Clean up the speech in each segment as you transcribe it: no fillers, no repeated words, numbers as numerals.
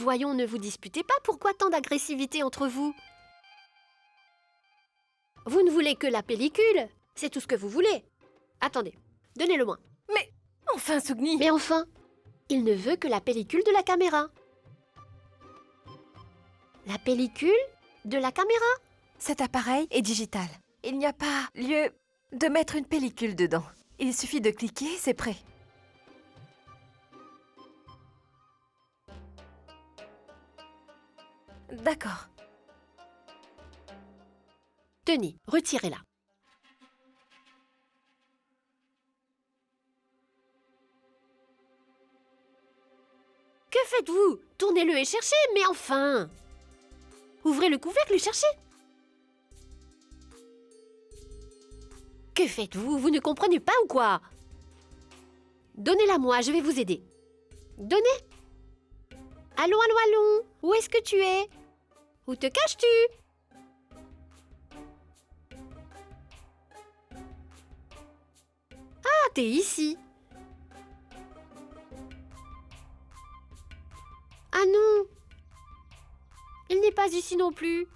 voyons, ne vous disputez pas. Pourquoi tant d'agressivité entre vous? Vous ne voulez que la pellicule. C'est tout ce que vous voulez. Attendez, donnez-le-moi. Mais enfin, Sougni! Mais enfin, il ne veut que la pellicule de la caméra. La pellicule de la caméra? Cet appareil est digital. Il n'y a pas lieu de mettre une pellicule dedans. Il suffit de cliquer, c'est prêt. D'accord. Tenez, retirez-la. Que faites-vous? Tournez-le et cherchez, mais enfin! Ouvrez le couvercle et cherchez. Que faites-vous? Vous ne comprenez pas ou quoi? Donnez-la moi, je vais vous aider. Donnez. Allons, allons, allons. Où est-ce que tu es? Où te caches-tu? Ah, t'es ici. Ah non. Il n'est pas ici non plus.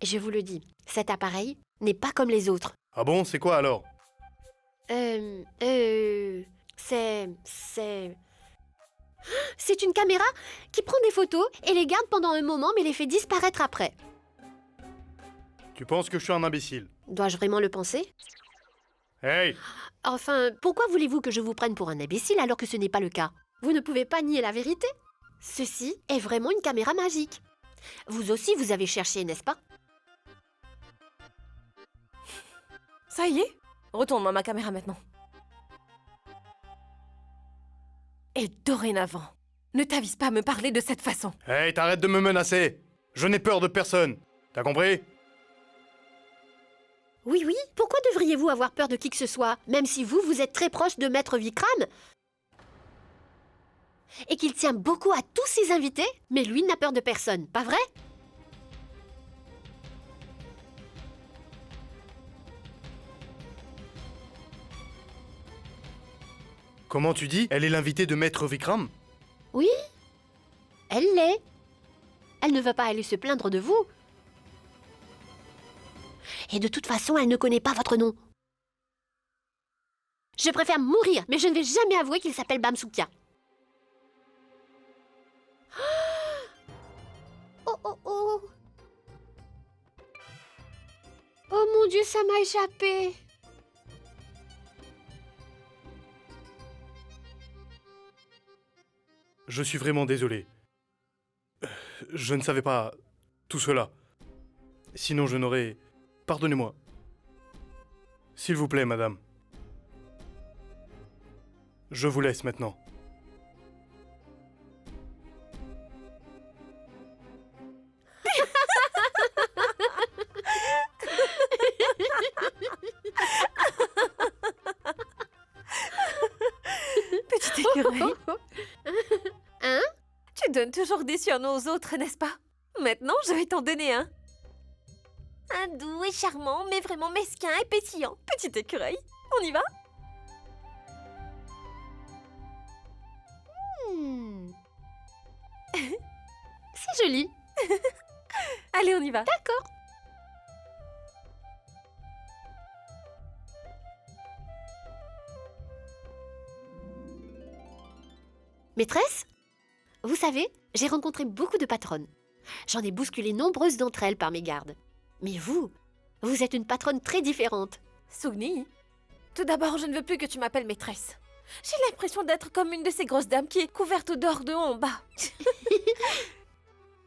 Je vous le dis, cet appareil n'est pas comme les autres. Ah bon, c'est quoi alors? C'est une caméra qui prend des photos et les garde pendant un moment mais les fait disparaître après. Tu penses que je suis un imbécile? Dois-je vraiment le penser? Hey! Enfin, pourquoi voulez-vous que je vous prenne pour un imbécile alors que ce n'est pas le cas? Vous ne pouvez pas nier la vérité. Ceci est vraiment une caméra magique. Vous aussi, vous avez cherché, n'est-ce pas? Ça y est, retourne-moi ma caméra maintenant. Et dorénavant, ne t'avise pas à me parler de cette façon. Hey, t'arrêtes de me menacer! Je n'ai peur de personne! T'as compris? Oui, oui, pourquoi devriez-vous avoir peur de qui que ce soit, même si vous, vous êtes très proche de Maître Vikram et qu'il tient beaucoup à tous ses invités, mais lui n'a peur de personne, pas vrai? Comment tu dis? Elle est l'invitée de Maître Vikram? Oui, elle l'est. Elle ne va pas aller se plaindre de vous. Et de toute façon, elle ne connaît pas votre nom. Je préfère mourir, mais je ne vais jamais avouer qu'il s'appelle Bamsoukia. Oh, oh, oh. Oh mon Dieu, ça m'a échappé. Je suis vraiment désolé. Je ne savais pas tout cela. Sinon je n'aurais... Pardonnez-moi. S'il vous plaît, madame. Je vous laisse maintenant. Petite écureuil. Hein? Tu donnes toujours des surnoms aux autres, n'est-ce pas? Maintenant, je vais t'en donner un. Un doux et charmant, mais vraiment mesquin et pétillant. Petit écureuil, on y va? C'est joli. Allez, on y va. D'accord. Maîtresse, vous savez, j'ai rencontré beaucoup de patronnes. J'en ai bousculé nombreuses d'entre elles par mes gardes. Mais vous êtes une patronne très différente. Sougni, tout d'abord, je ne veux plus que tu m'appelles maîtresse. J'ai l'impression d'être comme une de ces grosses dames qui est couverte d'or de haut en bas.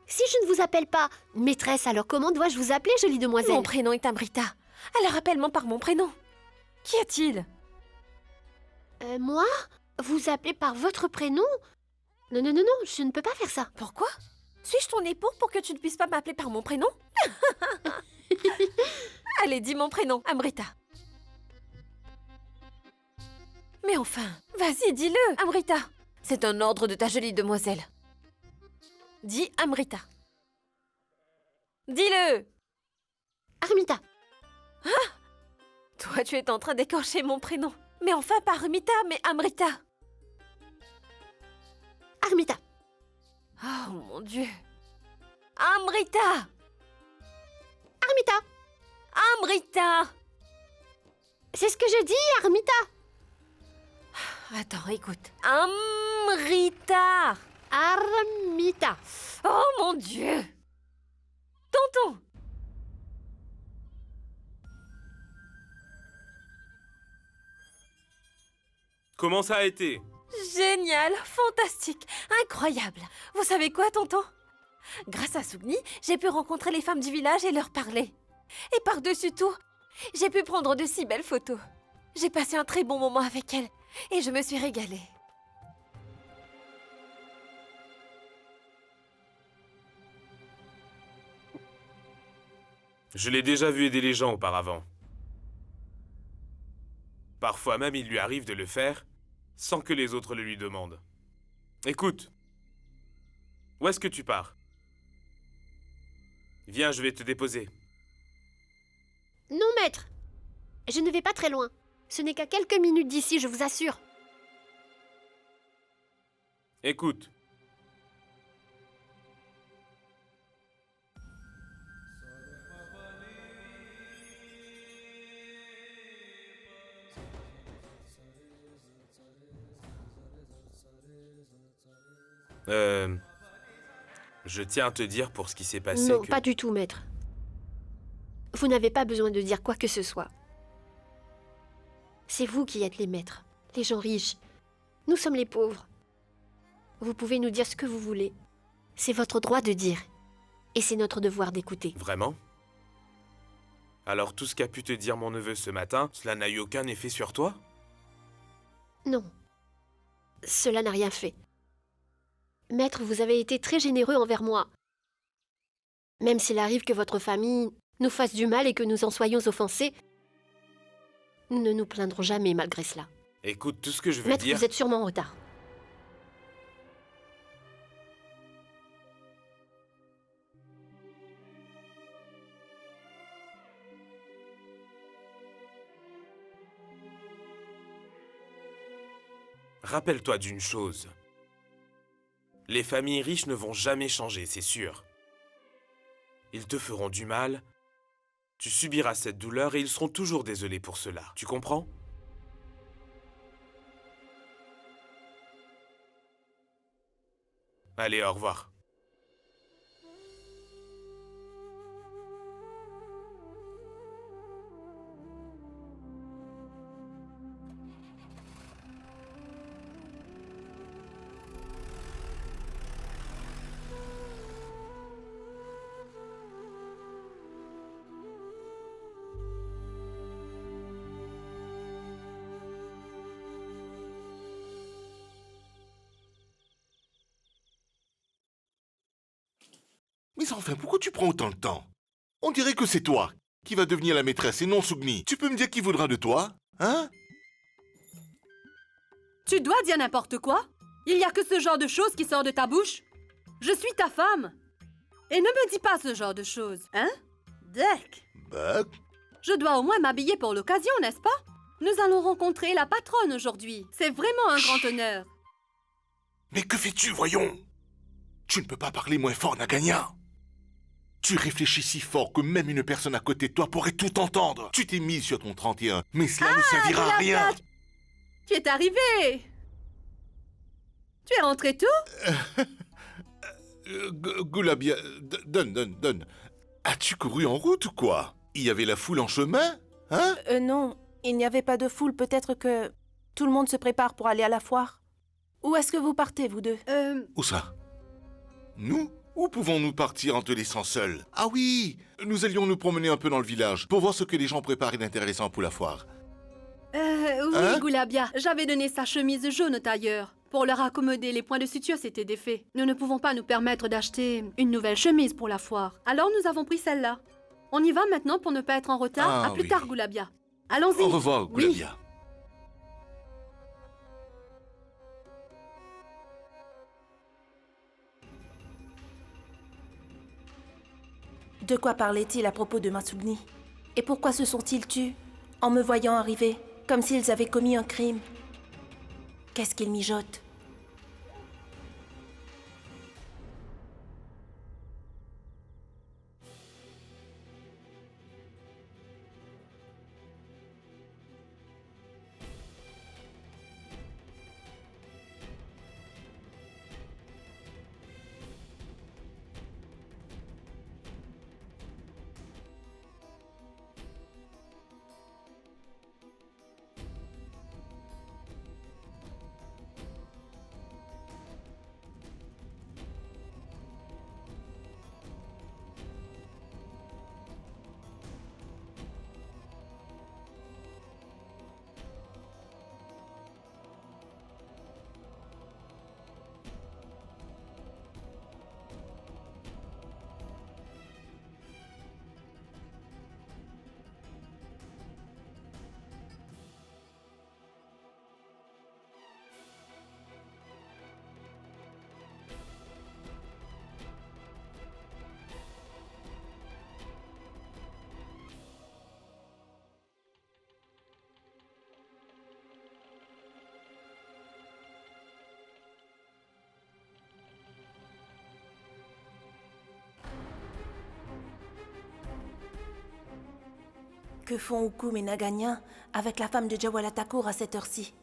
Si je ne vous appelle pas maîtresse, alors comment dois-je vous appeler, jolie demoiselle? Mon prénom est Amrita. Alors appelle-moi par mon prénom. Qu'y a-t-il? Moi? Vous appelez par votre prénom? Non, non, non, non, je ne peux pas faire ça. Pourquoi? Suis-je ton époux pour que tu ne puisses pas m'appeler par mon prénom? Allez, dis mon prénom, Amrita. Mais enfin, vas-y, dis-le, Amrita. C'est un ordre de ta jolie demoiselle. Dis Amrita. Dis-le. Armita. Toi, tu es en train d'écorcher mon prénom. Mais enfin, pas Armita, mais Amrita. Oh mon Dieu. Amrita! Armita! Amrita! C'est ce que je dis, Armita! Attends, écoute. Amrita! Armita! Oh mon Dieu! Tonton! Comment ça a été? Génial, fantastique, incroyable. Vous savez quoi, tonton? Grâce à Sougni, j'ai pu rencontrer les femmes du village et leur parler. Et par-dessus tout, j'ai pu prendre de si belles photos. J'ai passé un très bon moment avec elles et je me suis régalée. Je l'ai déjà vu aider les gens auparavant. Parfois même, il lui arrive de le faire sans que les autres le lui demandent. Écoute, où est-ce que tu pars? Viens, je vais te déposer. Non, maître! Je ne vais pas très loin. Ce n'est qu'à quelques minutes d'ici, je vous assure. Écoute. Je tiens à te dire pour ce qui s'est passé Non, que... pas du tout, maître. Vous n'avez pas besoin de dire quoi que ce soit. C'est vous qui êtes les maîtres, les gens riches. Nous sommes les pauvres. Vous pouvez nous dire ce que vous voulez. C'est votre droit de dire. Et c'est notre devoir d'écouter. Vraiment? Alors tout ce qu'a pu te dire mon neveu ce matin, cela n'a eu aucun effet sur toi? Non. Cela n'a rien fait. Maître, vous avez été très généreux envers moi. Même s'il arrive que votre famille nous fasse du mal et que nous en soyons offensés, nous ne nous plaindrons jamais malgré cela. Écoute, tout ce que je veux Maître, dire... vous êtes sûrement en retard. Rappelle-toi d'une chose. Les familles riches ne vont jamais changer, c'est sûr. Ils te feront du mal, tu subiras cette douleur et ils seront toujours désolés pour cela. Tu comprends? Allez, au revoir. Mais enfin, pourquoi tu prends autant de temps? On dirait que c'est toi qui va devenir la maîtresse et non Sougni. Tu peux me dire qui voudra de toi? Hein? Tu dois dire n'importe quoi? Il n'y a que ce genre de choses qui sort de ta bouche? Je suis ta femme. Et ne me dis pas ce genre de choses, hein? Deck. Bah, Je dois au moins m'habiller pour l'occasion, n'est-ce pas? Nous allons rencontrer la patronne aujourd'hui. C'est vraiment un grand honneur. mais que fais-tu, voyons? Tu ne peux pas parler moins fort, Naganya. Tu réfléchis si fort que même une personne à côté de toi pourrait tout entendre. Tu t'es mise sur ton 31, mais cela ne servira à rien. Tu es arrivé. Tu es rentré tôt? Gulabia, donne. As-tu couru en route ou quoi? Il y avait la foule en chemin? Hein? Non, il n'y avait pas de foule. Peut-être que tout le monde se prépare pour aller à la foire. Où est-ce que vous partez, vous deux? Où ça? Nous? Où pouvons-nous partir en te laissant seul? Ah oui! Nous allions nous promener un peu dans le village pour voir ce que les gens préparent d'intéressant pour la foire. Oui, Hein? Gulabia. J'avais donné sa chemise jaune au tailleur. Pour leur accommoder, les points de suture s'étaient défaits. Nous ne pouvons pas nous permettre d'acheter une nouvelle chemise pour la foire. Alors nous avons pris celle-là. On y va maintenant pour ne pas être en retard. Ah, À plus oui. tard, Gulabia. Allons-y. Au revoir, Oui. Gulabia. De quoi parlait-il à propos de Masugni? Et pourquoi se sont-ils tus en me voyant arriver, comme s'ils avaient commis un crime? Qu'est-ce qu'ils mijotent? Que font Hukum et Naganya avec la femme de Jawalatakur à cette heure-ci?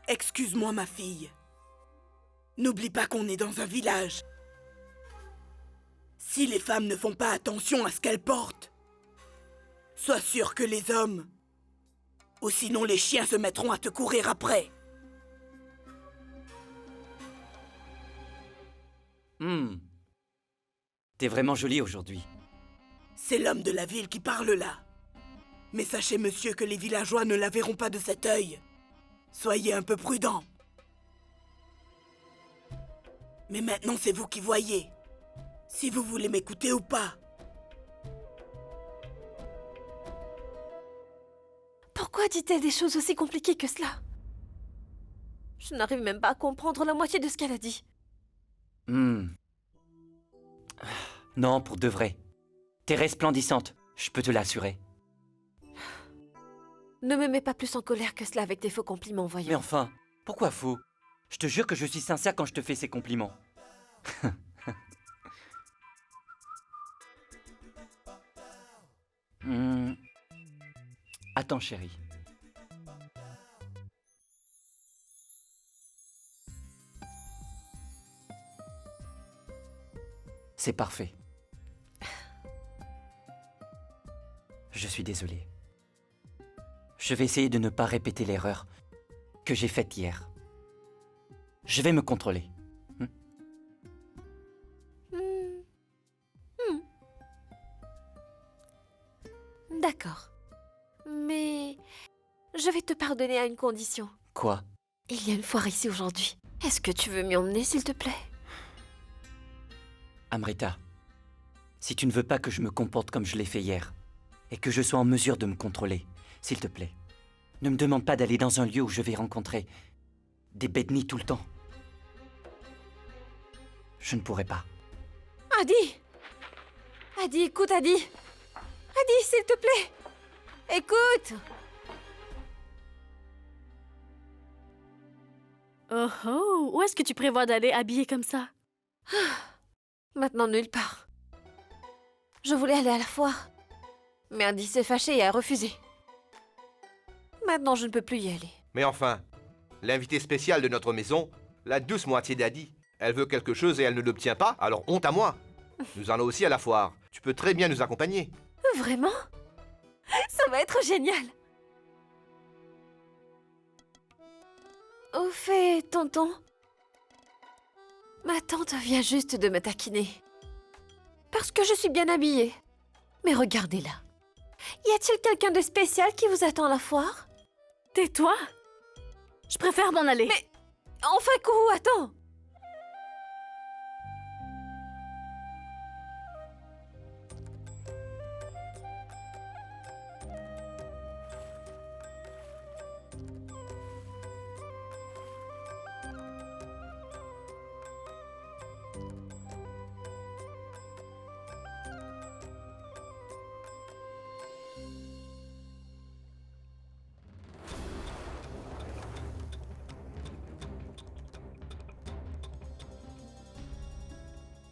Excuse-moi, ma fille. N'oublie pas qu'on est dans un village. Si les femmes ne font pas attention à ce qu'elles portent, sois sûre que les hommes, ou sinon les chiens se mettront à te courir après. T'es vraiment jolie aujourd'hui. C'est l'homme de la ville qui parle là. Mais sachez, monsieur, que les villageois ne la verront pas de cet œil. Soyez un peu prudent. Mais maintenant, c'est vous qui voyez. Si vous voulez m'écouter ou pas. Pourquoi dit-elle des choses aussi compliquées que cela? Je n'arrive même pas à comprendre la moitié de ce qu'elle a dit. Non, pour de vrai. T'es resplendissante, je peux te l'assurer. Ne me mets pas plus en colère que cela avec tes faux compliments, voyons. Mais enfin, pourquoi faux? Je te jure que je suis sincère quand je te fais ces compliments. Attends, chérie. C'est parfait. Je suis désolé. Je vais essayer de ne pas répéter l'erreur que j'ai faite hier. Je vais me contrôler. D'accord. Mais je vais te pardonner à une condition. Quoi? Il y a une foire ici aujourd'hui. Est-ce que tu veux m'y emmener, s'il te plaît? Amrita, si tu ne veux pas que je me comporte comme je l'ai fait hier, et que je sois en mesure de me contrôler, s'il te plaît, ne me demande pas d'aller dans un lieu où je vais rencontrer des bednis tout le temps. Je ne pourrai pas. Adi! Adi, écoute, Adi! Adi, s'il te plaît! Écoute! Oh oh, où est-ce que tu prévois d'aller habillée comme ça? Maintenant, nulle part. Je voulais aller à la foire. Mais Adi s'est fâché et a refusé. Maintenant, je ne peux plus y aller. Mais enfin, l'invité spécial de notre maison, la douce moitié d'Adi, elle veut quelque chose et elle ne l'obtient pas, alors honte à moi. Nous allons aussi à la foire. Tu peux très bien nous accompagner. Vraiment? Ça va être génial! Au fait, tonton, ma tante vient juste de me taquiner. Parce que je suis bien habillée. Mais regardez-la. Y a-t-il quelqu'un de spécial qui vous attend à la foire? Tais-toi! Je préfère m'en aller. Mais enfin, Kourou, attends!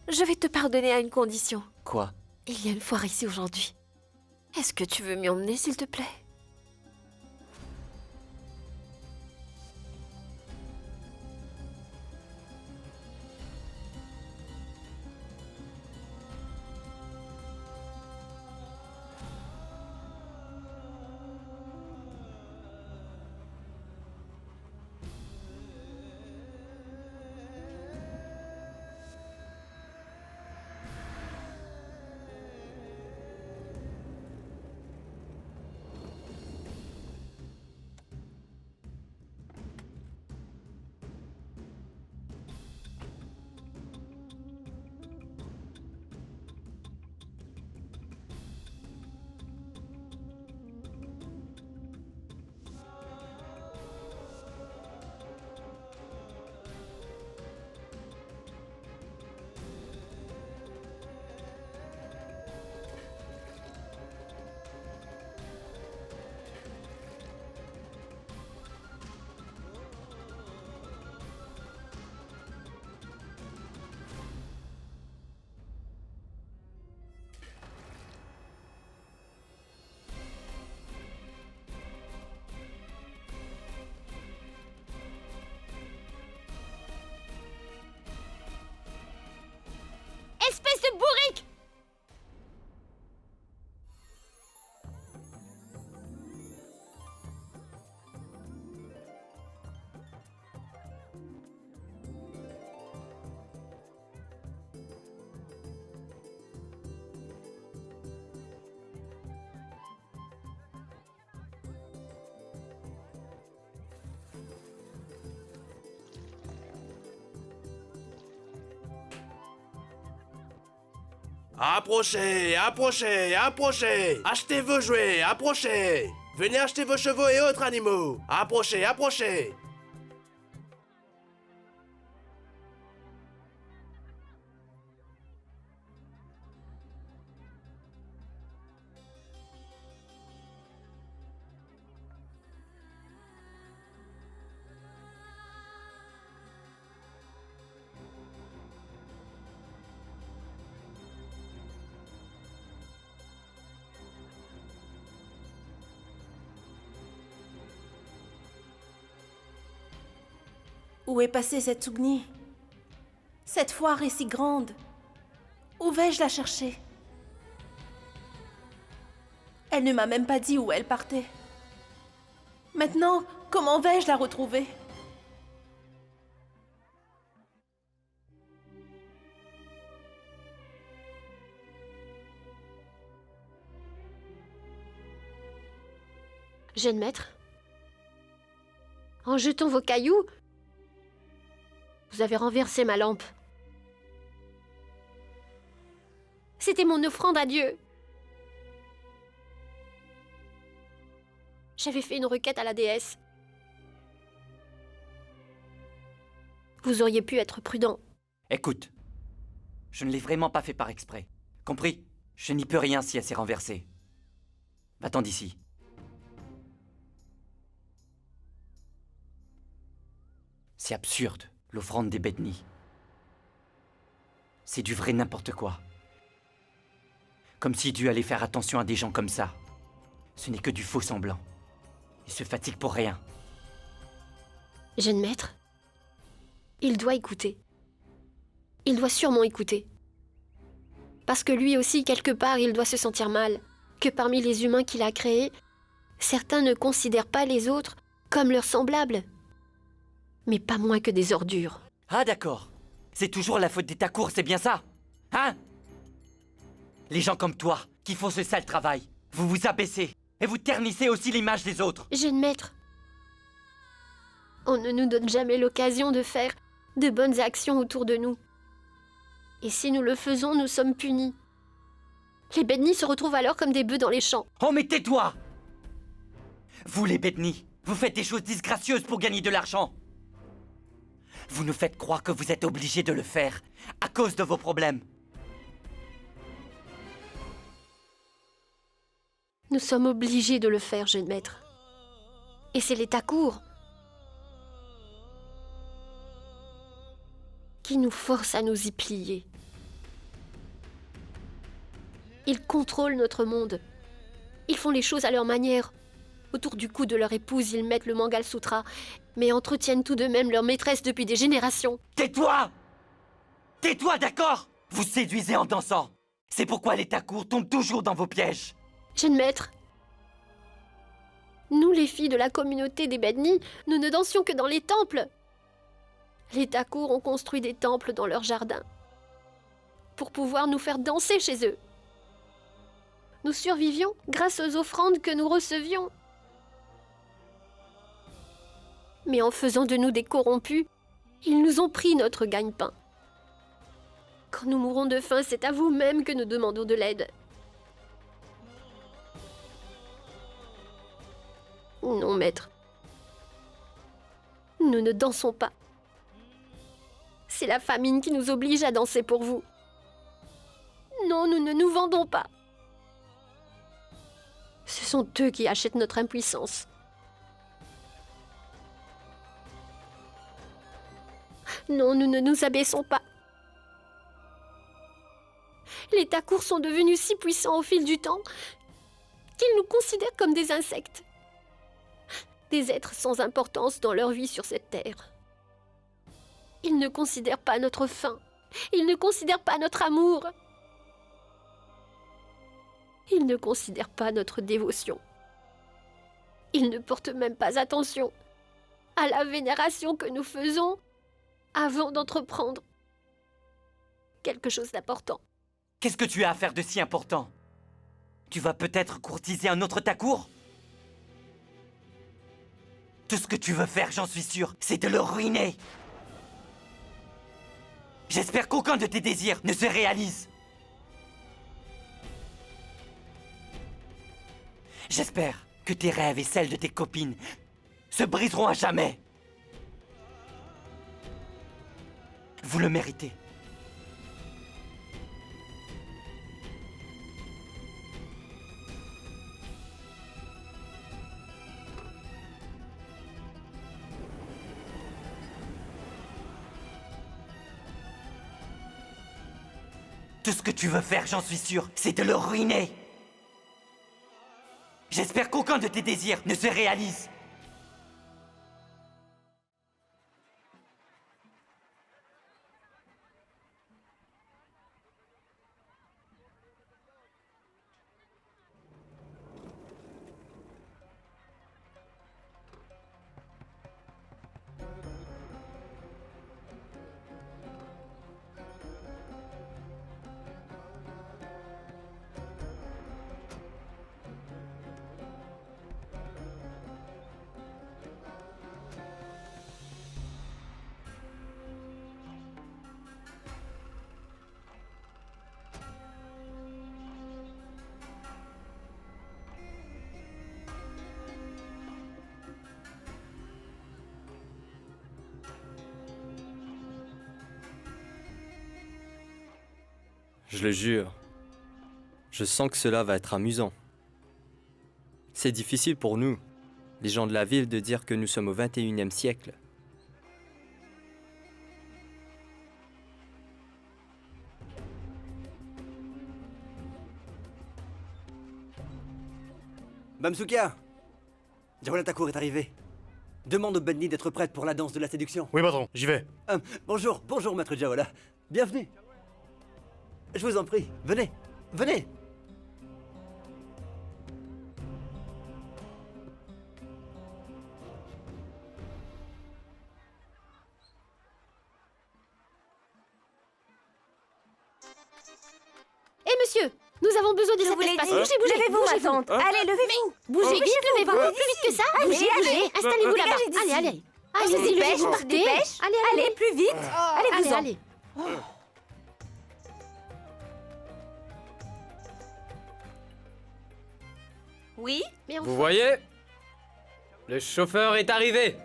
Je vais te pardonner à une condition. Quoi? Il y a une foire ici aujourd'hui. Est-ce que tu veux m'y emmener, s'il te plaît? Espèce de bourrique! Approchez, approchez, approchez! Achetez vos jouets, approchez! Venez acheter vos chevaux et autres animaux! Approchez, approchez! Où est passée cette Sougni? Cette foire est si grande. Où vais-je la chercher? Elle ne m'a même pas dit où elle partait. Maintenant, comment vais-je la retrouver? Jeune maître, en jetant vos cailloux, vous avez renversé ma lampe. C'était mon offrande à Dieu. J'avais fait une requête à la déesse. Vous auriez pu être prudent. Écoute, je ne l'ai vraiment pas fait par exprès. Compris? Je n'y peux rien si elle s'est renversée. Va-t'en d'ici. C'est absurde, l'offrande des Bedni. C'est du vrai n'importe quoi. Comme si Dieu allait faire attention à des gens comme ça. Ce n'est que du faux semblant. Il se fatigue pour rien. Jeune maître, il doit écouter. Il doit sûrement écouter. Parce que lui aussi, quelque part, il doit se sentir mal. Que parmi les humains qu'il a créés, certains ne considèrent pas les autres comme leurs semblables. Mais pas moins que des ordures. Ah d'accord. C'est toujours la faute des Takour, c'est bien ça? Hein? Les gens comme toi, qui font ce sale travail, vous vous abaissez et vous ternissez aussi l'image des autres. Jeune maître, on ne nous donne jamais l'occasion de faire de bonnes actions autour de nous. Et si nous le faisons, nous sommes punis. Les Bedni se retrouvent alors comme des bœufs dans les champs. Oh mais tais-toi! Vous les Bedni, vous faites des choses disgracieuses pour gagner de l'argent. Vous nous faites croire que vous êtes obligés de le faire à cause de vos problèmes. Nous sommes obligés de le faire, jeune maître. Et c'est les Takour qui nous forcent à nous y plier. Ils contrôlent notre monde. Ils font les choses à leur manière. Autour du cou de leur épouse, ils mettent le Mangal Sutra, mais entretiennent tout de même leur maîtresse depuis des générations. Tais-toi! Tais-toi, d'accord? Vous séduisez en dansant. C'est pourquoi les Thakur tombent toujours dans vos pièges. Jeune maître, nous les filles de la communauté des Bedni, nous ne dansions que dans les temples. Les Thakur ont construit des temples dans leur jardin pour pouvoir nous faire danser chez eux. Nous survivions grâce aux offrandes que nous recevions. Mais en faisant de nous des corrompus, ils nous ont pris notre gagne-pain. Quand nous mourrons de faim, c'est à vous-même que nous demandons de l'aide. Non, maître. Nous ne dansons pas. C'est la famine qui nous oblige à danser pour vous. Non, nous ne nous vendons pas. Ce sont eux qui achètent notre impuissance. Non, nous ne nous abaissons pas. Les Thakur sont devenus si puissants au fil du temps qu'ils nous considèrent comme des insectes. Des êtres sans importance dans leur vie sur cette terre. Ils ne considèrent pas notre faim. Ils ne considèrent pas notre amour. Ils ne considèrent pas notre dévotion. Ils ne portent même pas attention à la vénération que nous faisons avant d'entreprendre quelque chose d'important. Qu'est-ce que tu as à faire de si important? Tu vas peut-être courtiser un autre Thakur? Tout ce que tu veux faire, j'en suis sûr, c'est de le ruiner. J'espère qu'aucun de tes désirs ne se réalise. J'espère que tes rêves et celles de tes copines se briseront à jamais. Vous le méritez. Tout ce que tu veux faire, j'en suis sûr, c'est de le ruiner. J'espère qu'aucun de tes désirs ne se réalise. Je le jure. Je sens que cela va être amusant. C'est difficile pour nous, les gens de la ville, de dire que nous sommes au 21e siècle. Bamsukia, Jawala Thakur est arrivé. Demande au Bedni d'être prête pour la danse de la séduction. Oui, patron, j'y vais. Bonjour, bonjour, maître Jawala. Bienvenue. Je vous en prie, venez, venez. Hé, monsieur, nous avons besoin de Je cet vous l'ai espace. dit. Bougez, bougez, Levez-vous, ma bougez-vous. tante. Allez, levez-vous. Bougez vite, levez-vous, pas plus vite que ça. Allez, Bougez, allez. bougez, installez-vous là-bas. Dégagez d'ici. Allez, allez. Allez, Allez-y, dépêche, levez-vous, partez. dépêche. Allez, allez. Allez, plus vite. Allez, Allez-vous-en. allez. Oui? Mais Vous voyez? Le chauffeur est arrivé.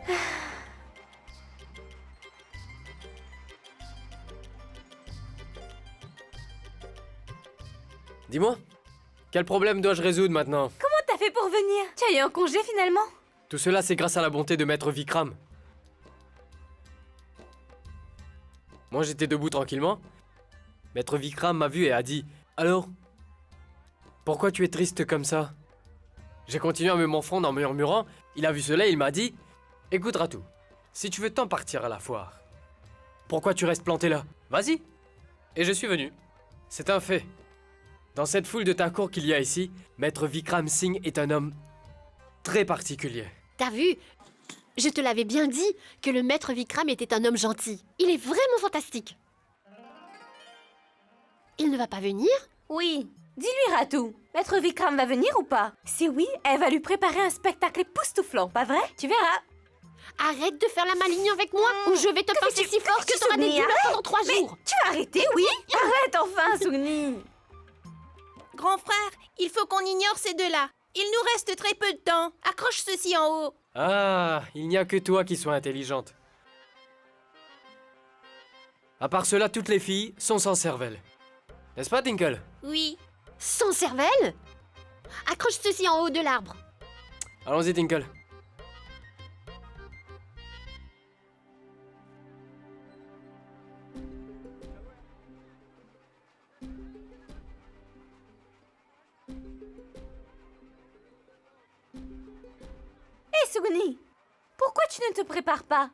Dis-moi, quel problème dois-je résoudre maintenant? Comment t'as fait pour venir? Tu as eu un congé finalement? Tout cela, c'est grâce à la bonté de Maître Vikram. Moi, j'étais debout tranquillement. Maître Vikram m'a vu et a dit « Alors, pourquoi tu es triste comme ça ?» J'ai continué à me morfondre en murmurant. Il a vu cela et il m'a dit « Écoute Ratou, si tu veux tant partir à la foire, pourquoi tu restes planté là? Vas-y !» Et je suis venu. C'est un fait. Dans cette foule de Thakur qu'il y a ici, Maître Vikram Singh est un homme très particulier. T'as vu? Je te l'avais bien dit que le maître Vikram était un homme gentil. Il est vraiment fantastique. Il ne va pas venir? Oui, dis-lui Ratou. Maître Vikram va venir ou pas? Si oui, elle va lui préparer un spectacle époustouflant, pas vrai? Tu verras. Arrête de faire la maligne avec moi ou je vais te pincer si fort que t'auras des douleurs pendant 3 jours. Tu vas arrêter, oui? Arrête enfin, Sugni. Grand frère, il faut qu'on ignore ces deux-là. Il nous reste très peu de temps. Accroche ceci en haut. Ah, il n'y a que toi qui sois intelligente. À part cela, toutes les filles sont sans cervelle. N'est-ce pas, Tinkle? Oui. Sans cervelle? Accroche ceci en haut de l'arbre. Allons-y, Tinkle. Hé, Sugni, pourquoi tu ne te prépares pas?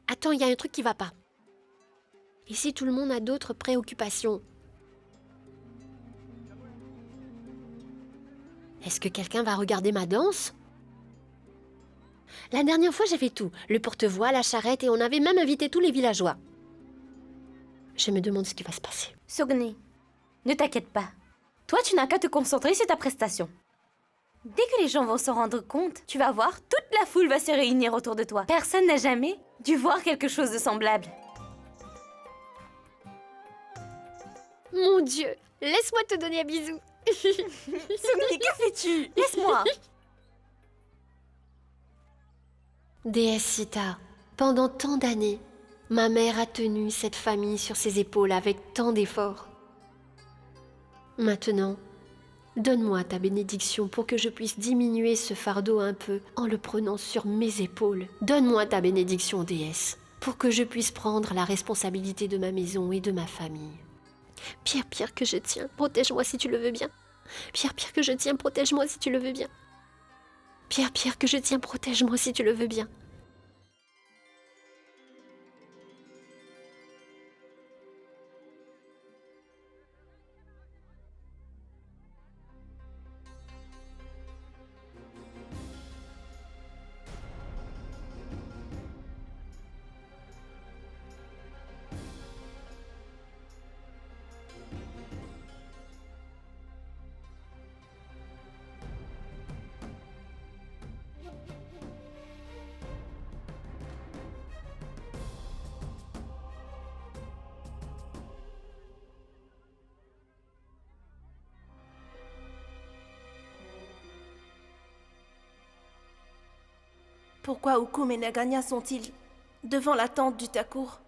Attends, il y a un truc qui va pas. Ici, tout le monde a d'autres préoccupations. Est-ce que quelqu'un va regarder ma danse? La dernière fois, j'ai fait tout. Le porte-voix, la charrette et on avait même invité tous les villageois. Je me demande ce qui va se passer. Sugni, ne t'inquiète pas. Toi, tu n'as qu'à te concentrer sur ta prestation. Dès que les gens vont s'en rendre compte, tu vas voir, toute la foule va se réunir autour de toi. Personne n'a jamais dû voir quelque chose de semblable. Mon Dieu, laisse-moi te donner un bisou. Sugni, que fais-tu? Laisse-moi. Déesse Sita, pendant tant d'années, ma mère a tenu cette famille sur ses épaules avec tant d'efforts. Maintenant, donne-moi ta bénédiction pour que je puisse diminuer ce fardeau un peu en le prenant sur mes épaules. Donne-moi ta bénédiction, déesse, pour que je puisse prendre la responsabilité de ma maison et de ma famille. Pierre, Pierre que je tiens, protège-moi si tu le veux bien. Pierre, Pierre que je tiens, protège-moi si tu le veux bien. Pierre, Pierre que je tiens, protège-moi si tu le veux bien. Pourquoi Oukoum et Naganya sont-ils devant la tente du Thakur?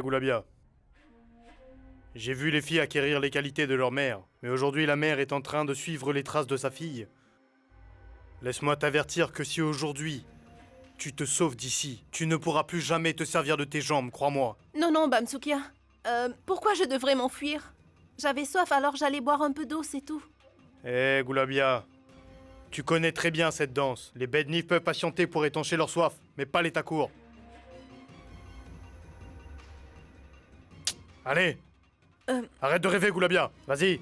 Goulabia. J'ai vu les filles acquérir les qualités de leur mère, mais aujourd'hui la mère est en train de suivre les traces de sa fille. Laisse-moi t'avertir que si aujourd'hui tu te sauves d'ici, tu ne pourras plus jamais te servir de tes jambes, crois-moi. Non, non, Bamsukia. Pourquoi je devrais m'enfuir? J'avais soif, alors j'allais boire un peu d'eau, c'est tout. Goulabia, tu connais très bien cette danse. Les Bednif peuvent patienter pour étancher leur soif, mais pas les Thakur. Allez, arrête de rêver, Goulabia. Vas-y.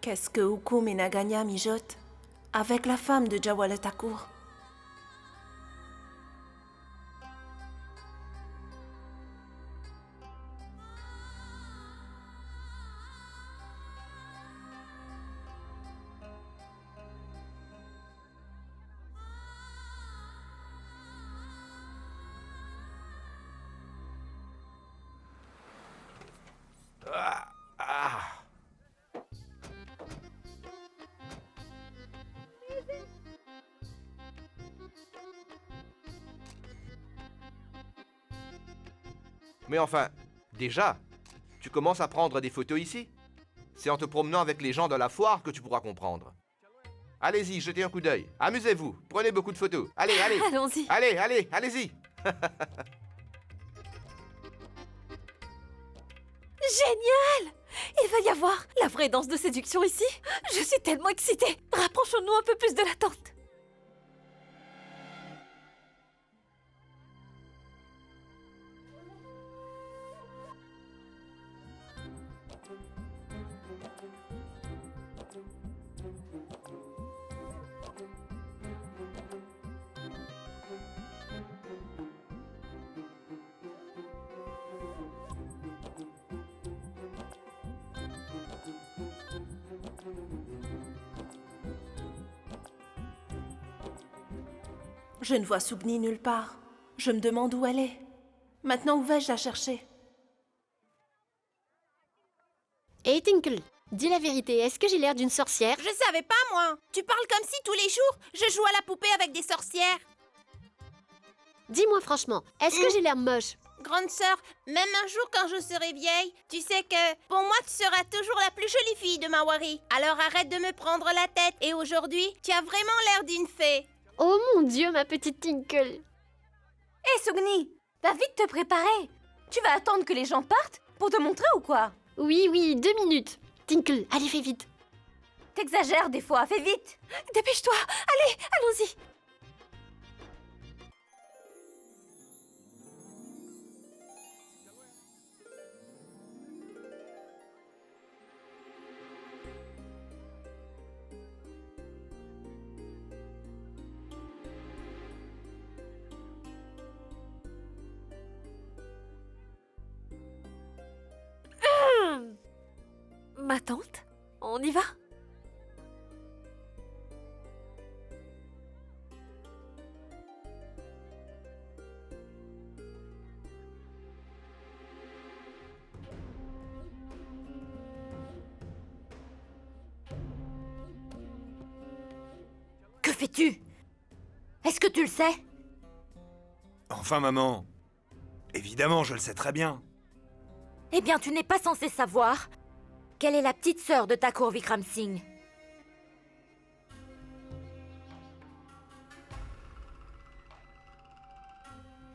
Qu'est-ce que Hukum et Naganya mijotent avec la femme de Jawala Thakur? Mais enfin, déjà, tu commences à prendre des photos ici? C'est en te promenant avec les gens de la foire que tu pourras comprendre. Allez-y, jetez un coup d'œil. Amusez-vous, prenez beaucoup de photos. Allez, allez. Allons-y. Allez, allez, allez-y. Génial! Il va y avoir la vraie danse de séduction ici. Je suis tellement excitée. Rapprochons-nous un peu plus de la tente. Je ne vois Sugni nulle part. Je me demande où elle est. Maintenant, où vais-je la chercher? Hé Tinkle, dis la vérité, est-ce que j'ai l'air d'une sorcière? Je savais pas, moi. Tu parles comme si tous les jours, je joue à la poupée avec des sorcières. Dis-moi franchement, est-ce que j'ai l'air moche? Grande sœur, même un jour quand je serai vieille, tu sais que pour moi tu seras toujours la plus jolie fille de Mawari. Alors arrête de me prendre la tête. Et aujourd'hui, tu as vraiment l'air d'une fée. Oh mon Dieu, ma petite Tinkle. Hé Sugni, va vite te préparer. Tu vas attendre que les gens partent pour te montrer ou quoi? Oui, 2 minutes. Tinkle, allez, fais vite. T'exagères des fois, fais vite. Dépêche-toi, allez, allons-y. Ma tante, on y va? Que fais-tu? Est-ce que tu le sais? Enfin, maman. Évidemment, je le sais très bien. Eh bien, tu n'es pas censé savoir quelle est la petite sœur de Thakur Vikram Singh.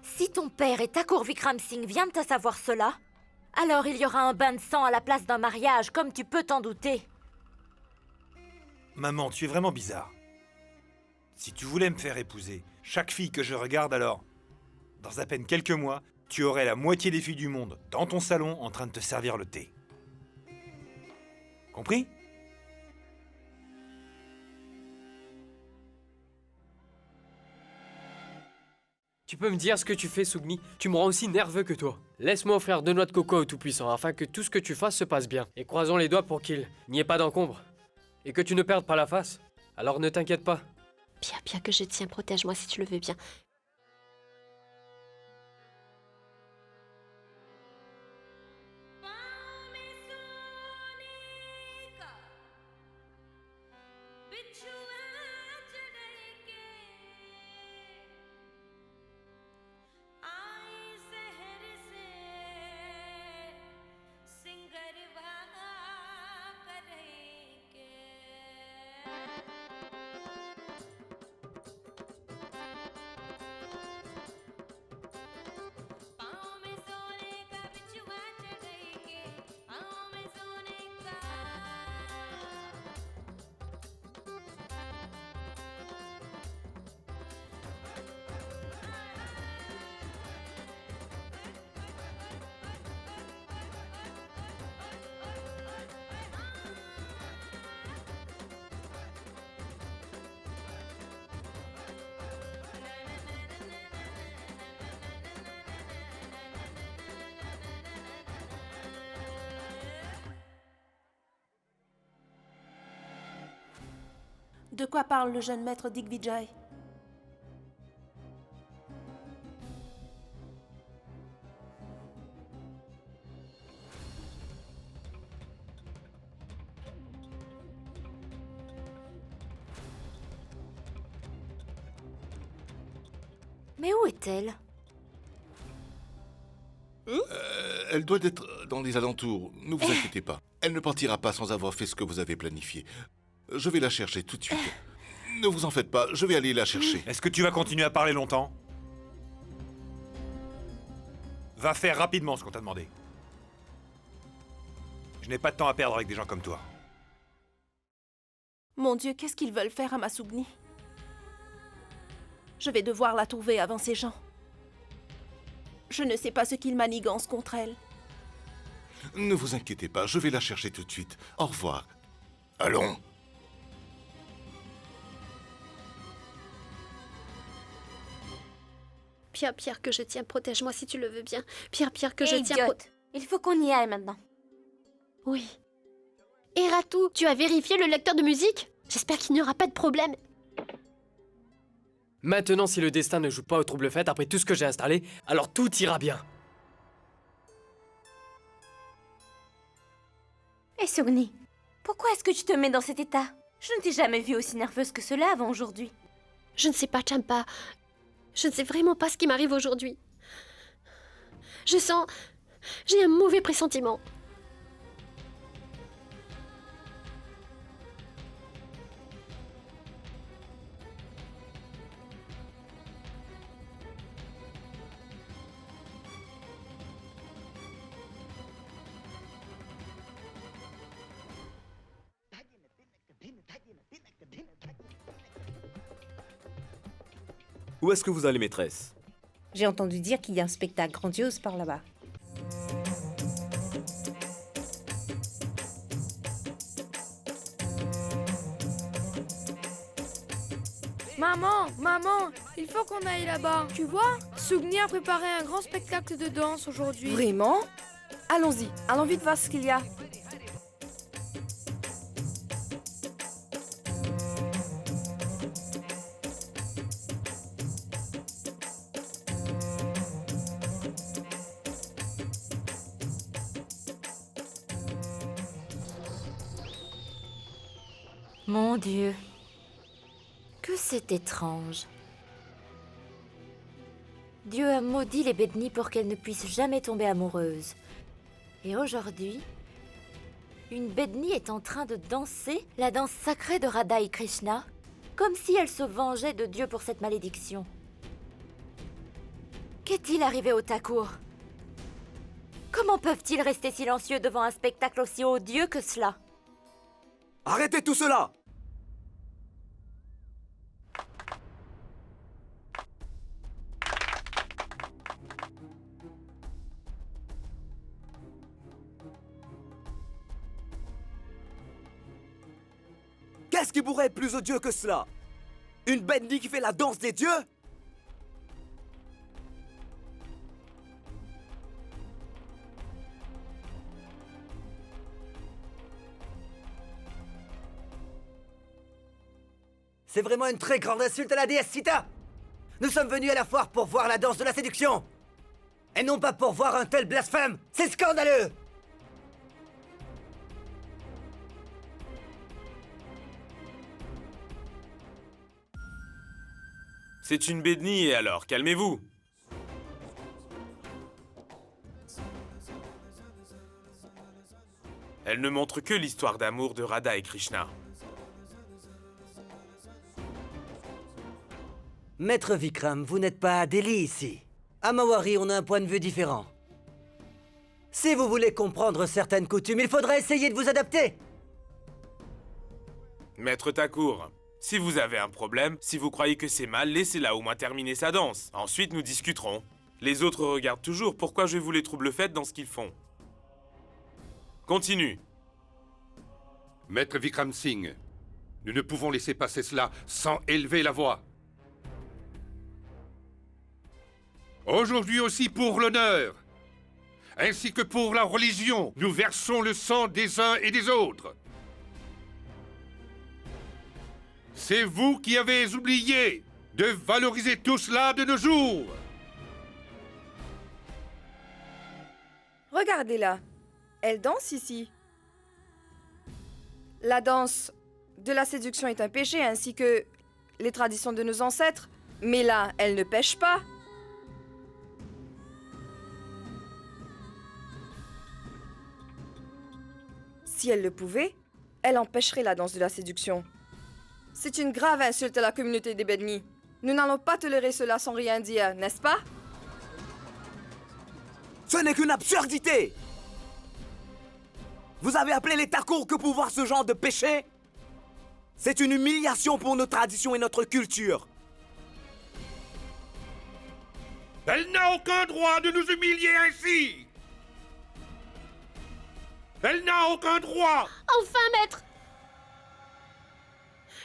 Si ton père et Thakur Vikram Singh viennent à savoir cela, alors il y aura un bain de sang à la place d'un mariage, comme tu peux t'en douter. Maman, tu es vraiment bizarre. Si tu voulais me faire épouser chaque fille que je regarde, alors, dans à peine quelques mois, tu aurais la moitié des filles du monde dans ton salon en train de te servir le thé. Compris? Tu peux me dire ce que tu fais, Sugni? Tu me rends aussi nerveux que toi. Laisse-moi offrir 2 noix de coco au Tout-Puissant afin que tout ce que tu fasses se passe bien. Et croisons les doigts pour qu'il n'y ait pas d'encombre. Et que tu ne perdes pas la face. Alors ne t'inquiète pas. Bien que je tiens, protège-moi si tu le veux bien. De quoi parle le jeune maître Digvijay? Mais où est-elle? Elle doit être dans les alentours. Ne vous inquiétez pas. Elle ne partira pas sans avoir fait ce que vous avez planifié. Je vais la chercher tout de suite. Ne vous en faites pas, je vais aller la chercher. Est-ce que tu vas continuer à parler longtemps? Va faire rapidement ce qu'on t'a demandé. Je n'ai pas de temps à perdre avec des gens comme toi. Mon Dieu, qu'est-ce qu'ils veulent faire à Masugni? Je vais devoir la trouver avant ces gens. Je ne sais pas ce qu'ils manigancent contre elle. Ne vous inquiétez pas, je vais la chercher tout de suite. Au revoir. Allons. Pierre, Pierre, que je tiens, protège-moi si tu le veux bien. Pierre, Pierre, que je tiens... Idiote. Il faut qu'on y aille maintenant. Oui. Et Ratou, tu as vérifié le lecteur de musique? J'espère qu'il n'y aura pas de problème. Maintenant, si le destin ne joue pas au trouble fête après tout ce que j'ai installé, alors tout ira bien. Et Sogni, pourquoi est-ce que tu te mets dans cet état? Je ne t'ai jamais vue aussi nerveuse que cela avant aujourd'hui. Je ne sais pas, Champa. Je ne sais vraiment pas ce qui m'arrive aujourd'hui. Je sens... J'ai un mauvais pressentiment. Où est-ce que vous allez, maîtresse? J'ai entendu dire qu'il y a un spectacle grandiose par là-bas. Maman, il faut qu'on aille là-bas. Tu vois, Sugni a préparé un grand spectacle de danse aujourd'hui. Vraiment? Allons-y, allons vite voir ce qu'il y a. Mon Dieu, que c'est étrange. Dieu a maudit les Bedni pour qu'elles ne puissent jamais tomber amoureuses. Et aujourd'hui, une Bedni est en train de danser la danse sacrée de Radha et Krishna, comme si elle se vengeait de Dieu pour cette malédiction. Qu'est-il arrivé au Thakur? Comment peuvent-ils rester silencieux devant un spectacle aussi odieux que cela? Arrêtez tout cela! Qu'est-ce qui pourrait être plus odieux que cela? Une Bedni qui fait la danse des dieux? C'est vraiment une très grande insulte à la déesse Sita! Nous sommes venus à la foire pour voir la danse de la séduction! Et non pas pour voir un tel blasphème! C'est scandaleux! C'est une Bedni et alors, calmez-vous. Elle ne montre que l'histoire d'amour de Radha et Krishna. Maître Vikram, vous n'êtes pas à Delhi ici. À Mawari, on a un point de vue différent. Si vous voulez comprendre certaines coutumes, il faudra essayer de vous adapter. Maître Thakur, si vous avez un problème, si vous croyez que c'est mal, laissez-la au moins terminer sa danse. Ensuite, nous discuterons. Les autres regardent toujours, pourquoi je vous les trouble faites dans ce qu'ils font? Continue. Maître Vikram Singh, nous ne pouvons laisser passer cela sans élever la voix. Aujourd'hui aussi pour l'honneur, ainsi que pour la religion, nous versons le sang des uns et des autres. C'est vous qui avez oublié de valoriser tout cela de nos jours. Regardez-la. Elle danse ici. La danse de la séduction est un péché, ainsi que les traditions de nos ancêtres. Mais là, elle ne pêche pas. Si elle le pouvait, elle empêcherait la danse de la séduction. C'est une grave insulte à la communauté des Bedni. Nous n'allons pas tolérer cela sans rien dire, n'est-ce pas? Ce n'est qu'une absurdité! Vous avez appelé les Takour que pour voir ce genre de péché? C'est une humiliation pour nos traditions et notre culture. Elle n'a aucun droit de nous humilier ainsi. Elle n'a aucun droit. Enfin, maître!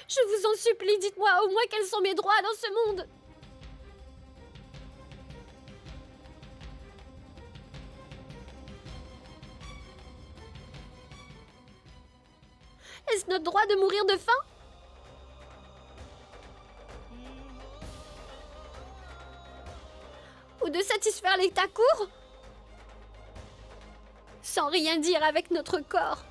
Je vous en supplie, dites-moi au moins quels sont mes droits dans ce monde. Est-ce notre droit de mourir de faim? Ou de satisfaire les Takour? Sans rien dire avec notre corps?